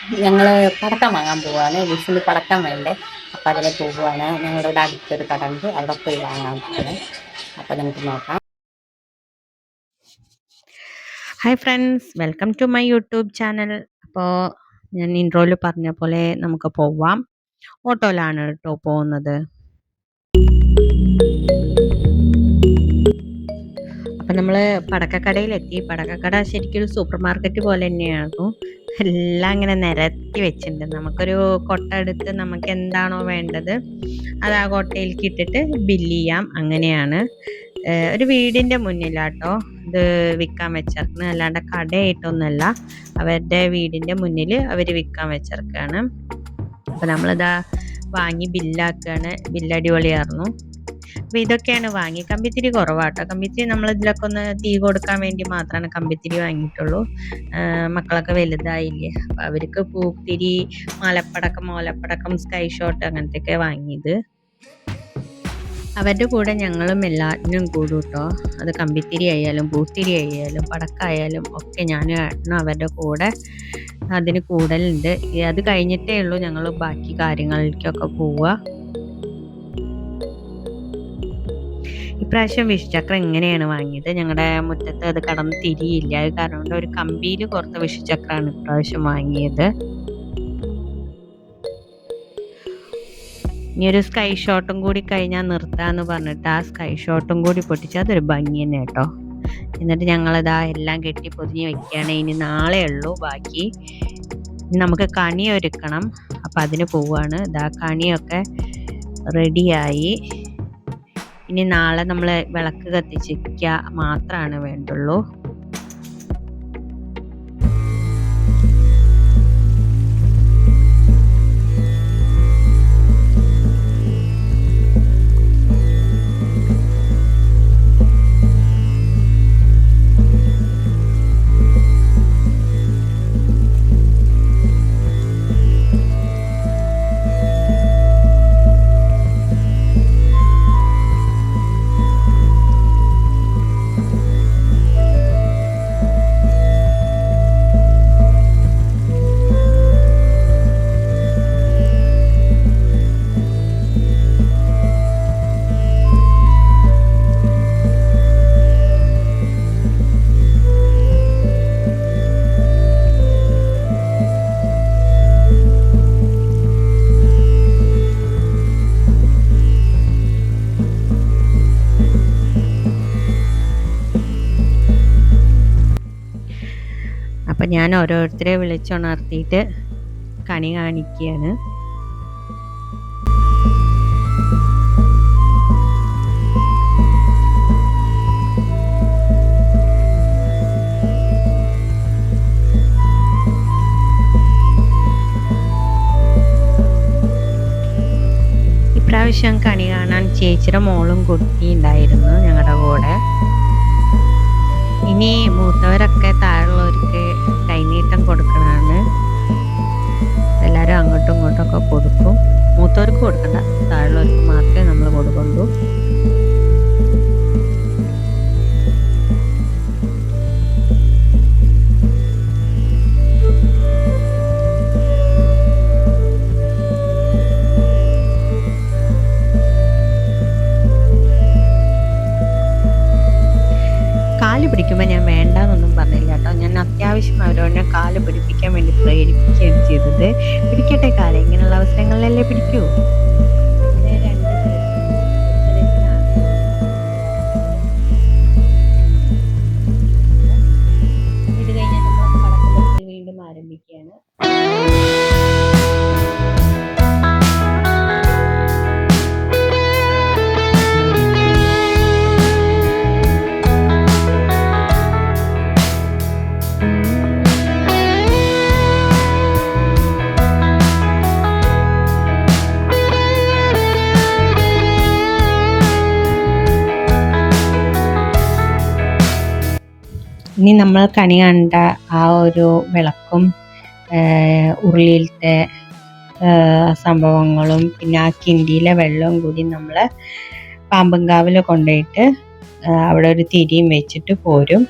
ഞങ്ങൾ പടക്കം വാങ്ങാൻ പോവുകയാണ്. വിഷുവിന് പടക്കം വേണ്ടേ, അപ്പം അതിന് പോവുകയാണ്. ഞങ്ങളുടെ അടുത്തൊരു കട ഉണ്ട്, അവിടെ പോയി വാങ്ങാൻ പോവാണ്. അപ്പം നമുക്ക് നോക്കാം. Hi friends, welcome to my YouTube channel. അപ്പോൾ ഞാൻ ഇൻട്രോയിൽ പറഞ്ഞ പോലെ നമുക്ക് പോവാം. ഓട്ടോയിലാണ് കേട്ടോ പോകുന്നത്. അപ്പം നമ്മൾ പടക്കക്കടയിലെത്തി. പടക്കക്കട ശരിക്കും ഒരു സൂപ്പർ മാർക്കറ്റ് പോലെ തന്നെയായിരുന്നു. എല്ലാം ഇങ്ങനെ നിരത്തി വെച്ചിട്ടുണ്ട്. നമുക്കൊരു കൊട്ട എടുത്ത് നമുക്ക് എന്താണോ വേണ്ടത് അത് ആ കൊട്ടയിലേക്ക് ഇട്ടിട്ട് ബില്ല് ചെയ്യാം. അങ്ങനെയാണ്. ഒരു വീടിൻ്റെ മുന്നിലാട്ടോ ഇത് വിൽക്കാൻ വെച്ചിരിക്കുന്നത്, അല്ലാണ്ട് കടയായിട്ടൊന്നുമല്ല. അവരുടെ വീടിൻ്റെ മുന്നിൽ അവർ വിൽക്കാൻ വെച്ചിരിക്കുകയാണ്. അപ്പോൾ നമ്മളിതാ വാങ്ങി ബില്ലാക്കുകയാണ്. ബില്ല് അടിപൊളിയായിരുന്നു. അപ്പോൾ ഇതൊക്കെയാണ് വാങ്ങി. കമ്പിത്തിരി കുറവാട്ടോ. കമ്പിത്തിരി നമ്മൾ ഇതിലൊക്കെ ഒന്ന് തീ കൊടുക്കാൻ വേണ്ടി മാത്രമാണ് കമ്പിത്തിരി വാങ്ങിയിട്ടുള്ളൂ. മക്കളൊക്കെ വലുതായില്ലേ, അപ്പോൾ അവർക്ക് പൂത്തിരി, ഓലപ്പടക്കം, സ്കൈ ഷോട്ട് അങ്ങനത്തെയൊക്കെ വാങ്ങിയത്. അവരുടെ കൂടെ ഞങ്ങളും എല്ലാറ്റിനും കൂടും കേട്ടോ. അത് കമ്പിത്തിരി ആയാലും പൂത്തിരി ആയാലും പടക്കമായാലും ഒക്കെ ഞാനും അവരുടെ കൂടെ അതിന് കൂടലുണ്ട്. അത് കഴിഞ്ഞിട്ടേ ഉള്ളൂ ഞങ്ങൾ ബാക്കി കാര്യങ്ങളിലേക്കൊക്കെ പോവുക. ഇപ്രാവശ്യം വിഷുചക്രം എങ്ങനെയാണ് വാങ്ങിയത്, ഞങ്ങളുടെ മുറ്റത്ത് അത് കടന്ന് തിരിയില്ല. അത് കാരണം കൊണ്ട് ഒരു കമ്പിയിൽ കുറച്ച് വിഷുചക്രമാണ് ഇപ്രാവശ്യം വാങ്ങിയത്. ഇനി ഒരു സ്കൈ ഷോട്ടും കൂടി കഴിഞ്ഞാൽ നിർത്താമെന്ന് പറഞ്ഞിട്ട് ആ സ്കൈ ഷോട്ടും കൂടി പൊട്ടിച്ചാൽ അതൊരു ഭംഗി തന്നെ കേട്ടോ. എന്നിട്ട് ഞങ്ങളിതാ എല്ലാം കെട്ടി പൊതിഞ്ഞ് വെക്കുകയാണ്. ഇനി നാളെ ഉള്ളൂ ബാക്കി. നമുക്ക് കണി ഒരുക്കണം, അപ്പം അതിന് പോവുകയാണ്. ഇതാ കണിയൊക്കെ റെഡിയായി. ഇനി നാളെ നമ്മൾ വിളക്ക് കത്തിച്ചിരിക്കുക മാത്രമാണ് വേണ്ടുള്ളൂ. അപ്പം ഞാൻ ഓരോരുത്തരെ വിളിച്ചുണർത്തിയിട്ട് കണി കാണിക്കുകയാണ്. ഇപ്രാവശ്യം കണി കാണാൻ ചേച്ചിയുടെ മോളും കുട്ടി ഉണ്ടായിരുന്നു ഞങ്ങളുടെ കൂടെ. ഇനി മൂത്തവരൊക്കെ താഴെയുള്ളവർക്ക് കൈനീട്ടം കൊടുക്കണതാണ്. എല്ലാവരും അങ്ങോട്ടും ഇങ്ങോട്ടൊക്കെ കൊടുക്കും. മൂത്തവർക്ക് കൊടുക്കണ്ട, താഴെയുള്ളവർക്ക് മാത്രമേ നമ്മൾ കൊടുക്കുള്ളൂ. കാല് പിടിക്കുമ്പോൾ ഞാൻ വേണ്ടാന്നൊന്നും പറഞ്ഞില്ല കേട്ടോ. ഞാൻ അത്യാവശ്യം അവരോടെ കാല് പിടിപ്പിക്കാൻ വേണ്ടി പ്രേരിപ്പിക്കുകയാണ് ചെയ്തത്. പിടിക്കട്ടെ, കാല് ഇങ്ങനെയുള്ള അവസരങ്ങളിലല്ലേ പിടിക്കൂ. ഇത് കഴിഞ്ഞാൽ നമ്മൾ പടക്കം വീണ്ടും ആരംഭിക്കുകയാണ്. ഇനി നമ്മൾ കണി കണ്ട ആ ഒരു വിളക്കും ഉരുളിയിലത്തെ സംഭവങ്ങളും പിന്നെ ആ കിണ്ടിയിലെ വെള്ളവും കൂടി നമ്മൾ പാമ്പൻകാവിൽ കൊണ്ടുപോയിട്ട് അവിടെ ഒരു തിരിയും വെച്ചിട്ട് പോരും.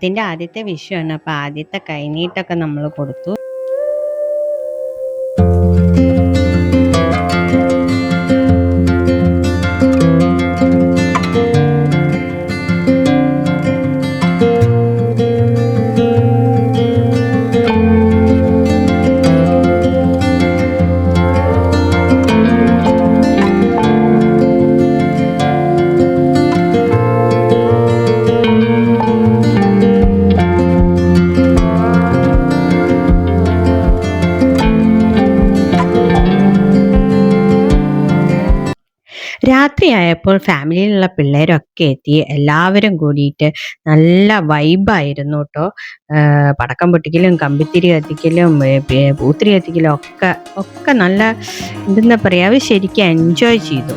ഓണത്തിൻ്റെ ആദ്യത്തെ വിഷുവാണ്. അപ്പോൾ ആദ്യത്തെ കൈനീട്ടമൊക്കെ നമ്മൾ കൊടുത്തു. രാത്രിയായപ്പോൾ ഫാമിലിയിലുള്ള പിള്ളേരൊക്കെ എത്തി. എല്ലാവരും കൂടിയിട്ട് നല്ല വൈബായിരുന്നു കേട്ടോ. പടക്കം പൊട്ടിക്കലും കമ്പിത്തിരി കത്തിക്കലും പൂത്തിരി കത്തിക്കലും ഒക്കെ നല്ല എന്തെന്നാ പറയുക, അവർ ശരിക്കും എൻജോയ് ചെയ്തു.